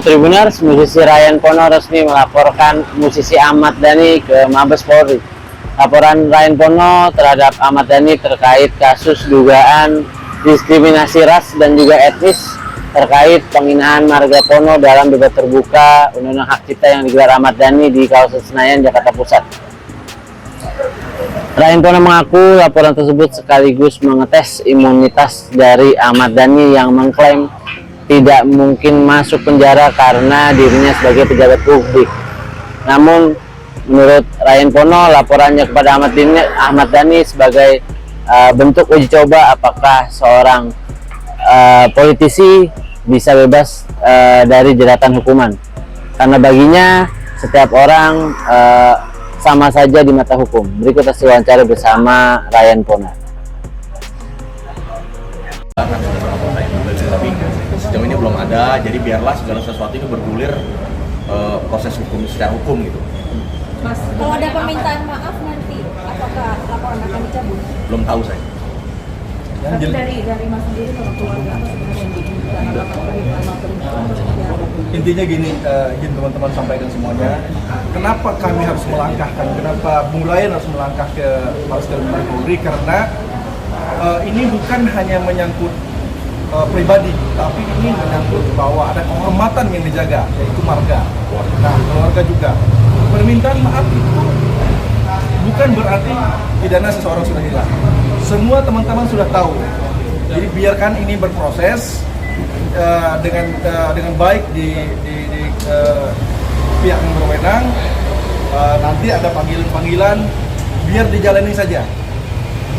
Tribuners, musisi Ryan Pono resmi melaporkan musisi Ahmad Dhani ke Mabes Polri. Laporan Ryan Pono terhadap Ahmad Dhani terkait kasus dugaan diskriminasi ras dan juga etnis terkait penghinaan marga Pono dalam debat terbuka Undang-Undang Hak Cipta yang digelar Ahmad Dhani di kawasan Senayan, Jakarta Pusat. Ryan Pono mengaku laporan tersebut sekaligus mengetes imunitas dari Ahmad Dhani yang mengklaim tidak mungkin masuk penjara karena dirinya sebagai pejabat publik. Namun, menurut Ryan Pono, laporannya kepada Ahmad Dhani sebagai bentuk uji coba apakah seorang politisi bisa bebas dari jeratan hukuman. Karena baginya setiap orang sama saja di mata hukum. Berikut hasil wawancara bersama Ryan Pono. Tapi sejauh ini belum ada, jadi biarlah segala sesuatu itu bergulir proses hukum secara hukum gitu. Mas, kalau ada permintaan maaf nanti, apakah laporan akan dicabut? Belum tahu saya. Tapi dari Mas sendiri kalau keluarga apa sebenarnya yang diminta permintaan maaf Intinya gini, izin teman-teman sampaikan semuanya. Kenapa kami harus melangkahkan? Kenapa Bung Ryan harus melangkah ke Mabes Polri? Karena ini bukan hanya menyangkut pribadi, tapi ini menyangkut bahwa ada kehormatan yang dijaga, yaitu marga. Nah, keluarga juga. Permintaan maaf itu bukan berarti pidana seseorang sudah hilang. Semua teman-teman sudah tahu. Jadi biarkan ini berproses dengan baik di pihak yang berwenang. Nanti ada panggilan-panggilan, biar dijalani saja.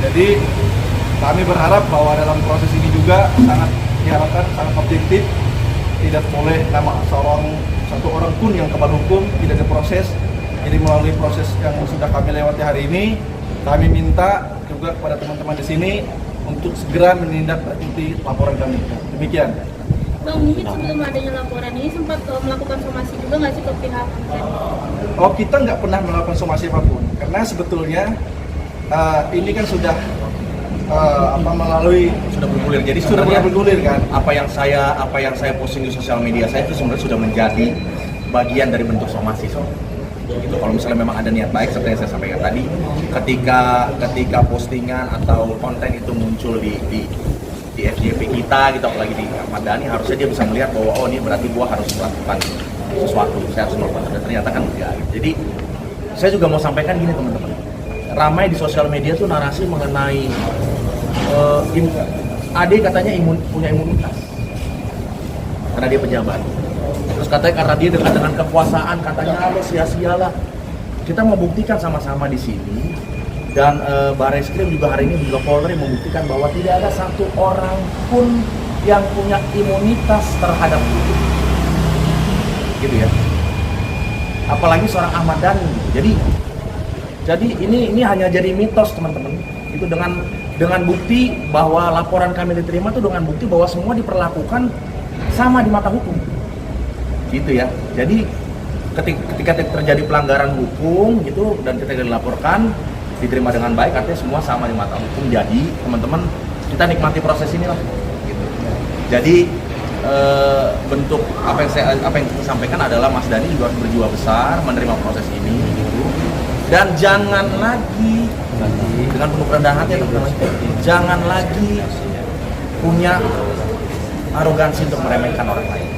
Jadi kami berharap bahwa dalam proses ini juga sangat diharapkan sangat objektif, tidak boleh nama satu orang pun yang kebal hukum tidak diproses. Jadi melalui proses yang sudah kami lewati hari ini, kami minta juga kepada teman-teman di sini untuk segera menindaklanjuti laporan kami. Demikian. Bang, mungkin sebelum adanya laporan ini sempat melakukan somasi juga nggak sih ke pihak tadi? Oh, kita nggak pernah melakukan somasi apapun, karena sebetulnya ini kan sudah melalui Sudah bergulir. Jadi sudah bergulir kan. Apa yang saya posting di sosial media saya itu sebenarnya sudah menjadi bagian dari bentuk somasi. Gitu. Kalau misalnya memang ada niat baik seperti yang saya sampaikan tadi, ketika postingan atau konten itu muncul di FYP kita gitu, apalagi di Ahmad Dhani, harusnya dia bisa melihat bahwa oh ini berarti gua harus melakukan sesuatu, saya harus melakukan, dan ternyata kan enggak. Jadi saya juga mau sampaikan gini teman-teman, ramai di sosial media tuh narasi mengenai Ade katanya punya imunitas karena dia pejabat. Terus katanya karena dia dekat dengan kekuasaan, katanya harus sia-sialah. Kita mau buktikan sama-sama di sini, dan Barreskrim juga hari ini juga Polri membuktikan bahwa tidak ada satu orang pun yang punya imunitas terhadap itu, gitu ya. Apalagi seorang Ahmad Dhani. Jadi ini hanya jadi mitos teman-teman. Itu dengan bukti bahwa laporan kami diterima itu dengan bukti bahwa semua diperlakukan sama di mata hukum. Gitu ya. Jadi ketika terjadi pelanggaran hukum gitu dan ketika dilaporkan diterima dengan baik, artinya semua sama di mata hukum. Jadi teman-teman, kita nikmati proses inilah gitu. Jadi bentuk apa yang saya sampaikan adalah Mas Dhani juga harus berjiwa besar menerima proses ini gitu. Dan jangan lagi dengan penuh kerendahan hati teman-teman, jangan lagi punya arogansi untuk meremehkan orang lain.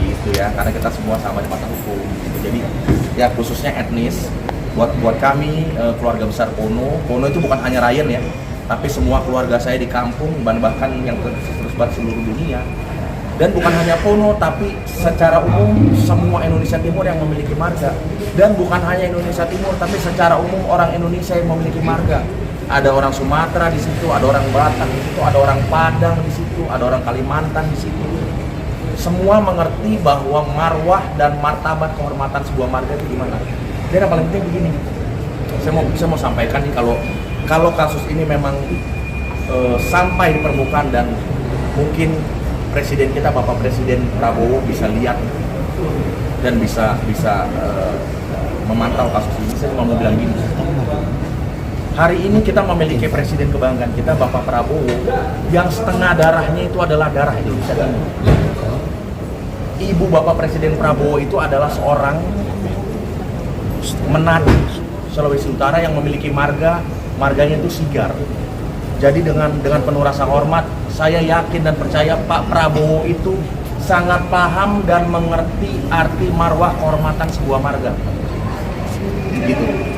Gitu ya, karena kita semua sama di mata hukum gitu. Jadi ya khususnya etnis buat kami keluarga besar Pono itu bukan hanya Ryan ya, tapi semua keluarga saya di kampung bahkan yang tersebar seluruh dunia. Dan bukan hanya Pono, tapi secara umum semua Indonesia Timur yang memiliki marga. Dan bukan hanya Indonesia Timur, tapi secara umum orang Indonesia yang memiliki marga. Ada orang Sumatera di situ, ada orang Batak di situ, ada orang Padang di situ, ada orang Kalimantan di situ. Semua mengerti bahwa marwah dan martabat kehormatan sebuah marga itu gimana. Dan yang paling penting begini, saya mau sampaikan nih, kalau kasus ini memang sampai di permukaan dan mungkin Presiden kita, Bapak Presiden Prabowo bisa lihat dan bisa memantau kasus ini, saya cuma mau bilang gini. Hari ini kita memiliki presiden kebanggaan kita, Bapak Prabowo, yang setengah darahnya itu adalah darah Indonesia Timur. ibu bapak Presiden Prabowo itu adalah seorang menadi Sulawesi Utara yang memiliki marganya itu Sigar. Jadi dengan penuh rasa hormat, saya yakin dan percaya Pak Prabowo itu sangat paham dan mengerti arti marwah kehormatan sebuah marga. Gitu.